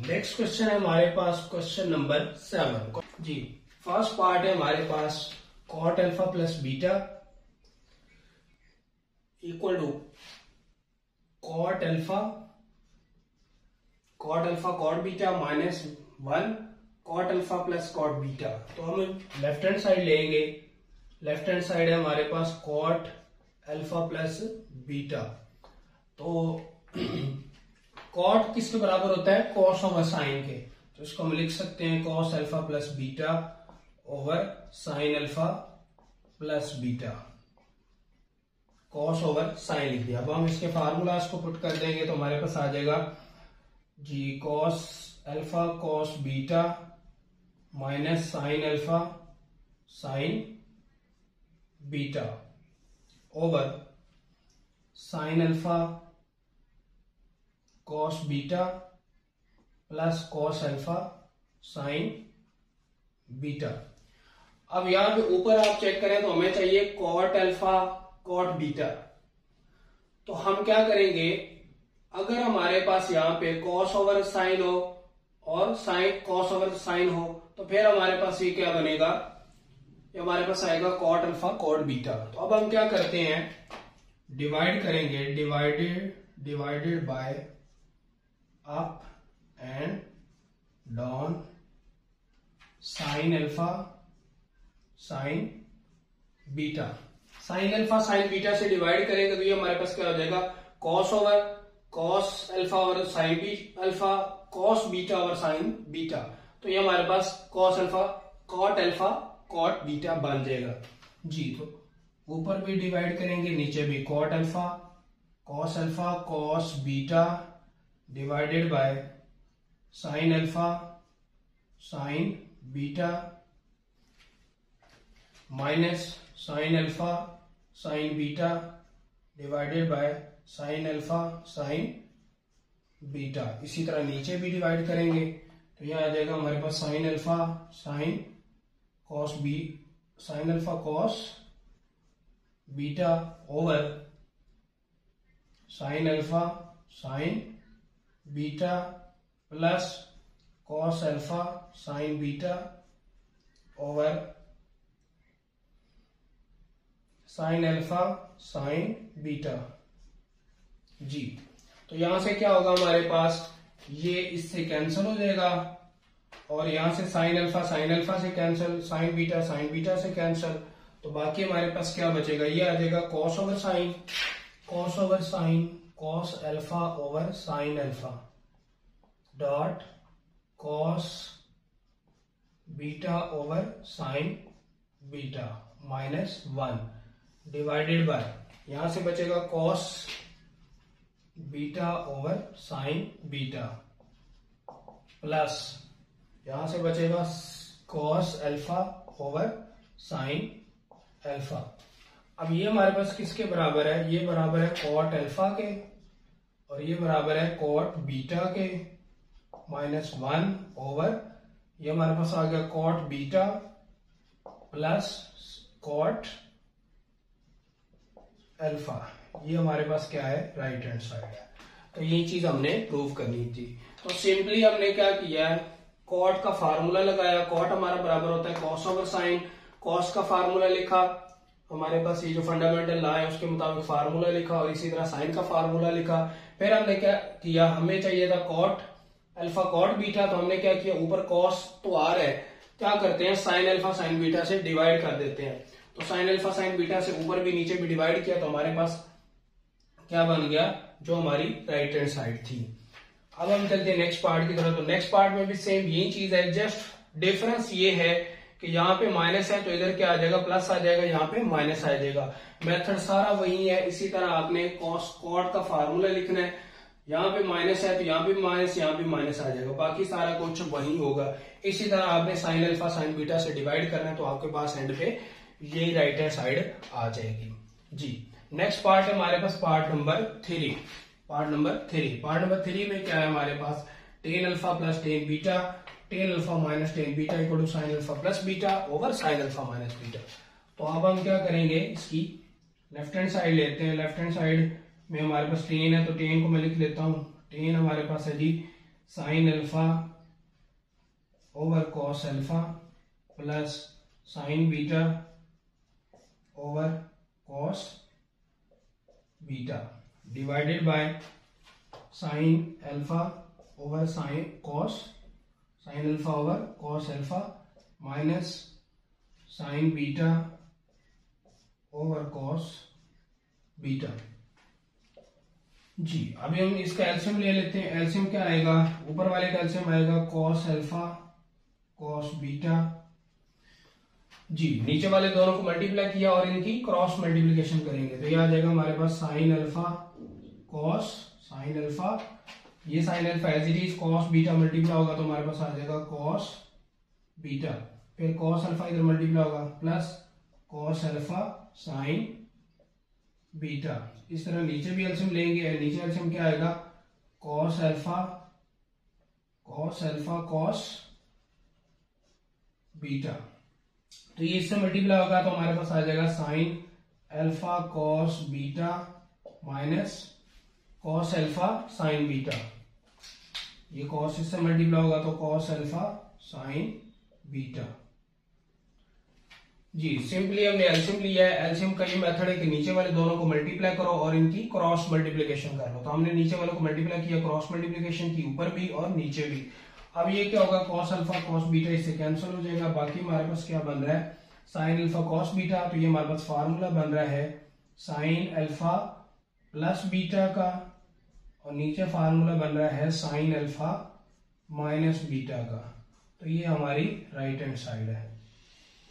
Next question है हमारे पास क्वेश्चन नंबर 7 जी। फर्स्ट पार्ट है हमारे पास cot alpha plus beta equal to cot alpha cot beta minus 1 cot alpha plus cot beta. तो हम लेफ्ट हैंड साइड लेंगे। लेफ्ट हैंड साइड है हमारे पास कॉट अल्फा प्लस बीटा। तो कॉट किसके बराबर होता है? कॉस ओवर साइन के। तो इसको हम लिख सकते हैं cos alpha plus beta over sine alpha plus beta. Cos over sine लिख दिया। अब हम इसके फार्मूलाज को पुट कर देंगे तो हमारे पास आ जाएगा जी cos alpha cos beta minus sine alpha sine beta over sine alpha cos beta plus cos alpha sine beta. अब यहां पे ऊपर आप चेक करें तो हमें चाहिए कॉट अल्फा कॉट बीटा। तो हम क्या करेंगे, अगर हमारे पास यहाँ पे कॉस ओवर साइन हो और साइन कॉस ओवर साइन हो तो फिर हमारे पास ये क्या बनेगा, ये हमारे पास आएगा कॉट अल्फा कॉट बीटा। तो अब हम क्या करते हैं, डिवाइड करेंगे, divided by up and down sine alpha sine beta. Sine alpha sine beta से डिवाइड करेंगे तो ये हमारे पास क्या हो जाएगा, कॉस ओवर कॉस अल्फा और sine B alpha cos beta और साइन बीटा। तो ये हमारे पास कॉस अल्फा कॉट बीटा बन जाएगा जी। तो ऊपर भी डिवाइड करेंगे, नीचे भी cot alpha cos beta divided by sine alpha sine beta minus sine alpha sine beta divided by sine alpha sine beta. इसी तरह नीचे भी डिवाइड करेंगे तो यह आ जाएगा हमारे पास sine alpha sine cos B sine alpha cos beta over sine alpha sine beta plus cos alpha sine beta over sine alpha sine beta जी। तो यहां से क्या होगा हमारे पास, ये इससे कैंसिल हो जाएगा और यहां से साइन अल्फा से कैंसिल, साइन बीटा से कैंसिल। तो बाकी हमारे पास क्या बचेगा, ये आ जाएगा cos over sine cos alpha over sine alpha dot cos beta over sign beta minus 1 divided by, यहां से बचेगा cos beta over sign beta plus यहां से बचेगा cos alpha over sine alpha. अब ये हमारे पास किसके बराबर है, ये बराबर है कॉट अल्फा के और ये बराबर है कॉट बीटा के माइनस 1 ओवर ये हमारे पास आ गया cot beta plus cot alpha. ये हमारे पास क्या है, राइट हैंड साइड है। तो ये चीज हमने प्रूव करनी थी। तो सिंपली हमने क्या किया है, कॉट का फार्मूला लगाया। कॉट हमारा बराबर होता है कॉस ओवर साइन, कॉस का फार्मूला लिखा, हमारे पास ये जो फंडामेंटल लॉ है उसके मुताबिक फार्मूला लिखा और इसी तरह साइन का फार्मूला लिखा। फिर हमने क्या किया, हमें चाहिए था कॉट अल्फा कॉट बीटा। तो हमने क्या किया, ऊपर कॉस तो आ रहा है, क्या करते हैं साइन अल्फा साइन बीटा से डिवाइड कर देते हैं। तो साइन अल्फा साइन बीटा से ऊपर भी नीचे भी डिवाइड किया तो हमारे पास क्या बन गया, जो हमारी राइट हैंड साइड थी। अब हम चलते हैं नेक्स्ट पार्ट की तरफ। तो नेक्स्ट पार्ट में भी सेम यही चीज है, जस्ट डिफरेंस ये है कि यहाँ पे माइनस है तो इधर क्या आ जाएगा, प्लस आ जाएगा, यहाँ पे माइनस आ जाएगा। मेथड सारा वही है। इसी तरह आपने कॉस कॉट का फार्मूला लिखना है, यहाँ पे माइनस है तो यहाँ पे माइनस, यहाँ पे माइनस आ जाएगा, बाकी सारा कुछ वही होगा। इसी तरह आपने साइन अल्फा साइन बीटा से डिवाइड करना है तो आपके पास एंड पे यही राइट हैंड साइड आ जाएगी जी। नेक्स्ट पार्ट है हमारे पास पार्ट नंबर 3। पार्ट नंबर 3 में क्या है हमारे पास, tan alpha plus tan beta, tan alpha minus tan beta equal to sine alpha plus beta over sine alpha minus beta. तो अब हम क्या करेंगे, इसकी लेफ्ट हैंड साइड लेते हैं। लेफ्ट हैंड साइड में हमारे पास टेन है तो टेन को मैं लिख लेता हूं। टेन हमारे पास है जी sine alpha over cos alpha plus sine beta over cos beta divided by sine alpha over sine alpha over cos alpha minus sine beta over cos beta. जी अभी हम इसका एलसीएम ले लेते हैं। एलसीएम क्या आएगा, ऊपर वाले का एलसीएम आएगा कॉस अल्फा कॉस बीटा। जी नीचे वाले दोनों को मल्टीप्लाई किया और इनकी क्रॉस मल्टीप्लिकेशन करेंगे तो ये आ जाएगा हमारे पास sine alpha cos sine alpha, ये sine alpha as it is, cos beta multiply होगा तो हमारे पास आ जाएगा कॉस बीटा, फिर कॉस अल्फा इधर मल्टीप्लाई होगा plus cos alpha sine beta. इस तरह नीचे भी एलसीएम लेंगे, नीचे एलसीएम क्या आएगा कॉस अल्फा कॉस बीटा, तो ये इससे मल्टीप्लाई होगा तो हमारे पास आ जाएगा sign alpha cos beta minus cos alpha sine beta. ये कॉस इससे मल्टीप्लाई होगा तो कॉस अल्फा साइन बीटा। जी सिंपली हमने एलसीएम लिया है। एलसीएम का ये मेथड है कि नीचे वाले दोनों को मल्टीप्लाई करो और इनकी क्रॉस मल्टीप्लिकेशन कर लो। तो हमने नीचे वालों को मल्टीप्लाई किया, क्रॉस मल्टीप्लिकेशन की ऊपर भी और नीचे भी। अब ये क्या होगा कॉस अल्फा कॉस बीटा इससे कैंसिल हो जाएगा, बाकी हमारे पास क्या बन रहा है साइन अल्फा कॉस बीटा। तो ये हमारे पास फार्मूला बन रहा है साइन अल्फा प्लस बीटा का और नीचे फार्मूला बन रहा है साइन अल्फा माइनस बीटा का। तो ये हमारी राइट हैंड साइड है,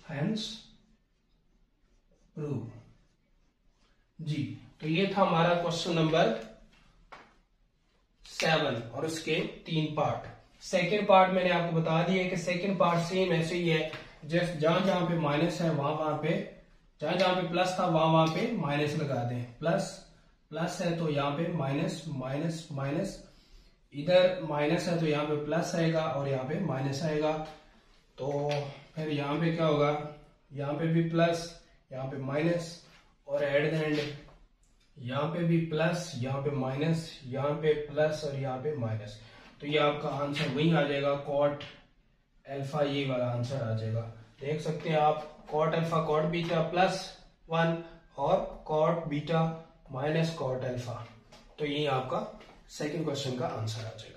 हेंस प्रूव। जी तो ये था हमारा क्वेश्चन नंबर 7 और इसके 3 पार्ट। सेकेंड पार्ट मैंने आपको बता दिया कि सेकेंड पार्ट सेम ऐसे ही है, जस्ट जहां जहां पे माइनस है वहां पे, जहां जहां पे प्लस था वहां पे माइनस लगा दें। प्लस है तो यहाँ पे माइनस माइनस माइनस, इधर माइनस है तो यहाँ पे प्लस आएगा और यहाँ पे माइनस आएगा। तो फिर यहाँ पे क्या होगा, यहाँ पे भी प्लस यहाँ पे माइनस और एट द एंड यहाँ पे भी प्लस यहाँ पे माइनस, यहाँ पे प्लस और यहाँ पे माइनस। तो ये आपका आंसर वही आ जाएगा कॉट अल्फा, ये वाला आंसर आ जाएगा। देख सकते हैं आप कॉट अल्फा कॉट बीटा +1 और cot beta minus cot alpha. तो यही आपका सेकंड क्वेश्चन का आंसर आ जाएगा।